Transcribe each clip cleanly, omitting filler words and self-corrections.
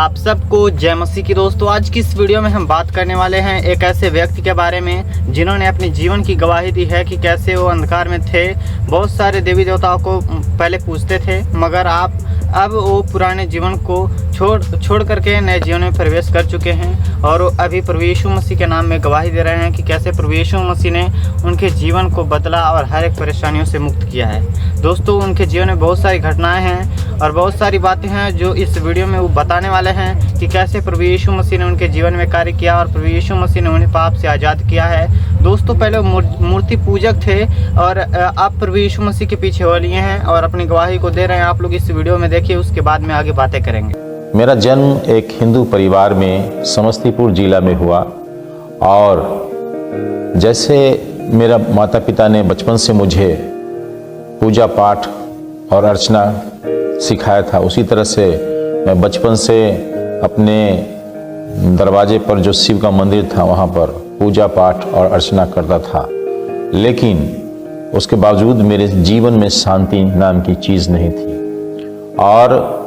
आप सबको जय मसीह की। दोस्तों, आज की इस वीडियो में हम बात करने वाले हैं एक ऐसे व्यक्ति के बारे में जिन्होंने अपने जीवन की गवाही दी है कि कैसे वो अंधकार में थे, बहुत सारे देवी देवताओं को पहले पूजते थे, मगर अब वो पुराने जीवन को छोड़ करके नए जीवन में प्रवेश कर चुके हैं और अभी प्रभु यीशु मसीह के नाम में गवाही दे रहे हैं कि कैसे प्रभु यीशु मसीह ने उनके जीवन को बदला और हर एक परेशानियों से मुक्त किया है। दोस्तों, उनके जीवन में बहुत सारी घटनाएं हैं और बहुत सारी बातें हैं जो इस वीडियो में वो बताने वाले हैं कि कैसे प्रभु यीशु मसीह ने उनके जीवन में कार्य किया और प्रभु यीशु मसीह ने उन्हें पाप से आज़ाद किया है। दोस्तों, पहले वो मूर्ति पूजक थे और आप प्रभु यीशु मसीह के पीछे हो लिए हैं और अपनी गवाही को दे रहे हैं। आप लोग इस वीडियो में देखिए, उसके बाद में आगे बातें करेंगे। मेरा जन्म एक हिंदू परिवार में समस्तीपुर जिला में हुआ और जैसे मेरा माता पिता ने बचपन से मुझे पूजा पाठ और अर्चना सिखाया था, उसी तरह से मैं बचपन से अपने दरवाजे पर जो शिव का मंदिर था वहाँ पर पूजा पाठ और अर्चना करता था। लेकिन उसके बावजूद मेरे जीवन में शांति नाम की चीज़ नहीं थी और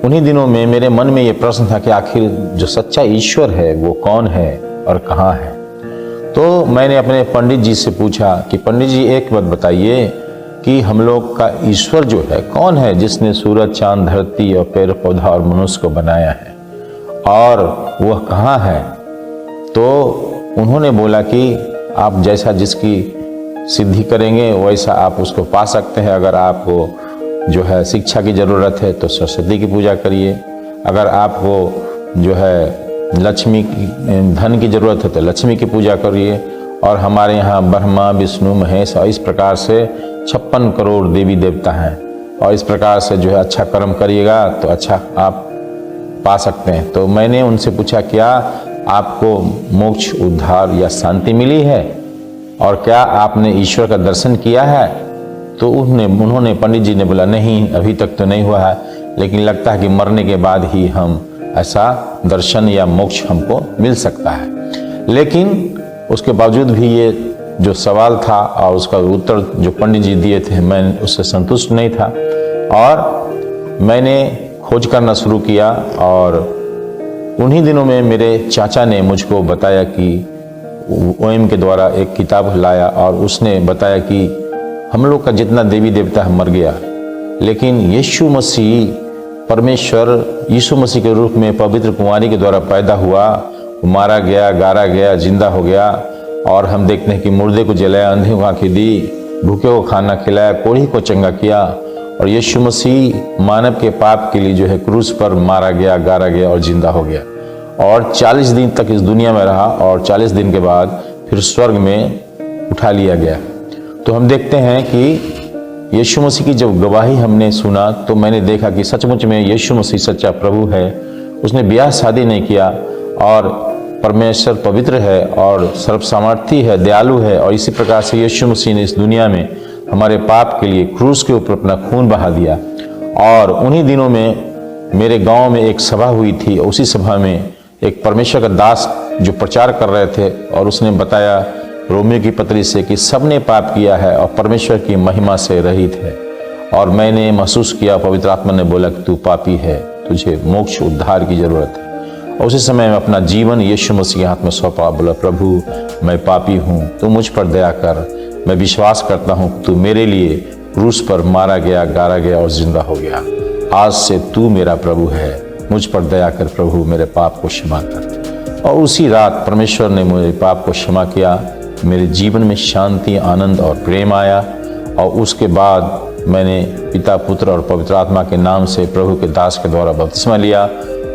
उन्हीं दिनों में मेरे मन में ये प्रश्न था कि आखिर जो सच्चा ईश्वर है वो कौन है और कहाँ है। तो मैंने अपने पंडित जी से पूछा कि पंडित जी, एक बात बताइए कि हम लोग का ईश्वर जो है कौन है, जिसने सूरज चांद धरती और पेड़ पौधा और मनुष्य को बनाया है और वह कहाँ है। तो उन्होंने बोला कि आप जैसा जिसकी सिद्धि करेंगे वैसा आप उसको पा सकते हैं। अगर आपको जो है शिक्षा की ज़रूरत है तो सरस्वती की पूजा करिए, अगर आपको जो है लक्ष्मी की धन की ज़रूरत है तो लक्ष्मी की पूजा करिए। और हमारे यहाँ ब्रह्मा विष्णु महेश और इस प्रकार से 56 करोड़ देवी देवता हैं और इस प्रकार से जो है अच्छा कर्म करिएगा तो अच्छा आप पा सकते हैं। तो मैंने उनसे पूछा, क्या आपको मोक्ष, उद्धार या शांति मिली है और क्या आपने ईश्वर का दर्शन किया है। तो उन्होंने पंडित जी ने बोला, नहीं अभी तक तो नहीं हुआ है, लेकिन लगता है कि मरने के बाद ही हम ऐसा दर्शन या मोक्ष हमको मिल सकता है। लेकिन उसके बावजूद भी ये जो सवाल था और उसका उत्तर जो पंडित जी दिए थे, मैं उससे संतुष्ट नहीं था और मैंने खोज करना शुरू किया। और उन्हीं दिनों में मेरे चाचा ने मुझको बताया कि ओएम के द्वारा एक किताब लाया और उसने बताया कि हम लोग का जितना देवी देवता मर गया, लेकिन यीशु मसीह परमेश्वर यीशु मसीह के रूप में पवित्र कुंवारी के द्वारा पैदा हुआ, मारा गया, गारा गया, जिंदा हो गया। और हम देखते हैं कि मुर्दे को जलाया, अंधे को आंखें दी, भूखे को खाना खिलाया, कोढ़ी को चंगा किया। और यीशु मसीह मानव के पाप के लिए जो है क्रूस पर मारा गया, गारा गया और जिंदा हो गया और 40 दिन तक इस दुनिया में रहा और 40 दिन के बाद फिर स्वर्ग में उठा लिया गया। तो हम देखते हैं कि यीशु मसीह की जब गवाही हमने सुना तो मैंने देखा कि सचमुच में यीशु मसीह सच्चा प्रभु है। उसने ब्याह शादी नहीं किया और परमेश्वर पवित्र है और सर्वसामर्थी है, दयालु है। और इसी प्रकार से यीशु मसीह ने इस दुनिया में हमारे पाप के लिए क्रूस के ऊपर अपना खून बहा दिया। और उन्हीं दिनों में मेरे गांव में एक सभा हुई थी, उसी सभा में एक परमेश्वर का दास जो प्रचार कर रहे थे और उसने बताया रोमियो की पत्री से कि सबने पाप किया है और परमेश्वर की महिमा से रहित है। और मैंने महसूस किया, पवित्र आत्मा ने बोला कि तू पापी है, तुझे मोक्ष उद्धार की जरूरत है। और उसी समय मैं अपना जीवन यीशु मसीह के हाथ में सौंपा, बोला प्रभु मैं पापी हूँ, तू मुझ पर दया कर। मैं विश्वास करता हूँ तू मेरे लिए क्रूस पर मारा गया, गारा गया और जिंदा हो गया। आज से तू मेरा प्रभु है, मुझ पर दया कर प्रभु, मेरे पाप को क्षमा कर। और उसी रात परमेश्वर ने मेरे पाप को क्षमा किया, मेरे जीवन में शांति, आनंद और प्रेम आया। और उसके बाद मैंने पिता, पुत्र और पवित्र आत्मा के नाम से प्रभु के दास के द्वारा बपतिस्मा लिया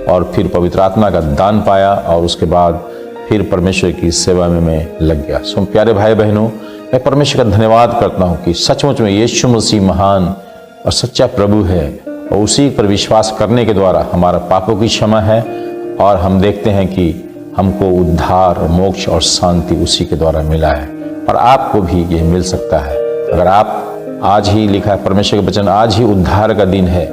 और फिर पवित्र आत्मा का दान पाया और उसके बाद फिर परमेश्वर की सेवा में मैं लग गया। सो प्यारे भाई बहनों, मैं परमेश्वर का धन्यवाद करता हूँ कि सचमुच में यीशु मसीह महान और सच्चा प्रभु है और उसी पर विश्वास करने के द्वारा हमारा पापों की क्षमा है और हम देखते हैं कि हमको उद्धार, मोक्ष और शांति उसी के द्वारा मिला है। और आपको भी ये मिल सकता है अगर आप आज ही, लिखा है परमेश्वर का वचन, आज ही उद्धार का दिन है।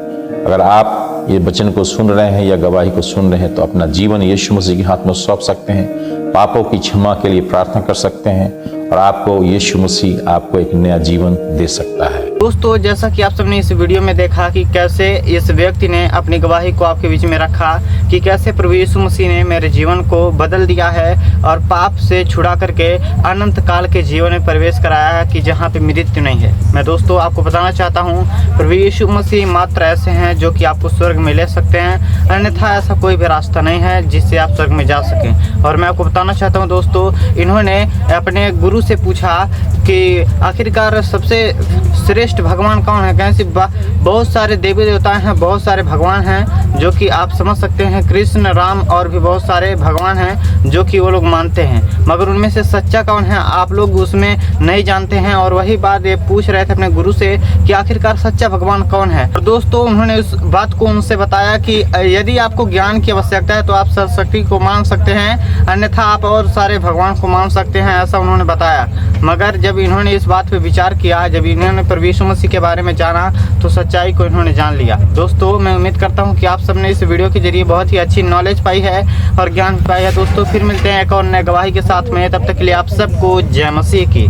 अगर आप ये वचन को सुन रहे हैं या गवाही को सुन रहे हैं तो अपना जीवन यीशु मसीह के हाथ में सौंप सकते हैं, पापों की क्षमा के लिए प्रार्थना कर सकते हैं और आपको यीशु मसीह आपको एक नया जीवन दे सकता है। दोस्तों जैसा कि आप सबने इस वीडियो में देखा कि कैसे इस व्यक्ति ने अपनी गवाही को आपके बीच में रखा कि कैसे प्रभु यीशु मसीह ने मेरे जीवन को बदल दिया है और पाप से छुड़ा करके अनंत काल के जीवन में प्रवेश कराया है कि जहाँ पे मृत्यु नहीं है। मैं दोस्तों आपको बताना चाहता हूँ प्रभु यीशु मसीह मात्र ऐसे हैं जो कि आपको स्वर्ग में ले सकते हैं, अन्यथा ऐसा कोई भी रास्ता नहीं है जिससे आप स्वर्ग में जा सकें। और मैं आपको बताना चाहता हूँ दोस्तों, इन्होंने अपने गुरु से पूछा कि आखिरकार सबसे श्रेष्ठ भगवान कौन है। कैसे बहुत सारे देवी देवता हैं, बहुत सारे भगवान हैं जो कि आप समझ सकते हैं, कृष्ण, राम और भी बहुत सारे भगवान हैं जो कि वो लोग मानते हैं, मगर उनमें से सच्चा कौन है आप लोग उसमें नहीं जानते हैं। और वही बात ये पूछ रहे थे अपने गुरु से कि आखिरकार सच्चा भगवान कौन है। और दोस्तों उन्होंने उस बात को उनसे बताया कि यदि आपको ज्ञान की आवश्यकता है तो आप सरस्वती को मान सकते हैं, अन्यथा आप और सारे भगवान को मान सकते हैं, ऐसा उन्होंने बताया। मगर जब इन्होंने इस बात पर विचार किया, जब इन्होंने प्रभु यीशु मसीह के बारे में जाना तो सच्चाई को इन्होंने जान लिया। दोस्तों मैं उम्मीद करता हूँ कि आप सबने इस वीडियो के जरिए बहुत ही अच्छी नॉलेज पाई है और ज्ञान पाई है। दोस्तों फिर मिलते हैं एक और नए गवाही के साथ में, तब तक के लिए आप सबको जय मसीह की।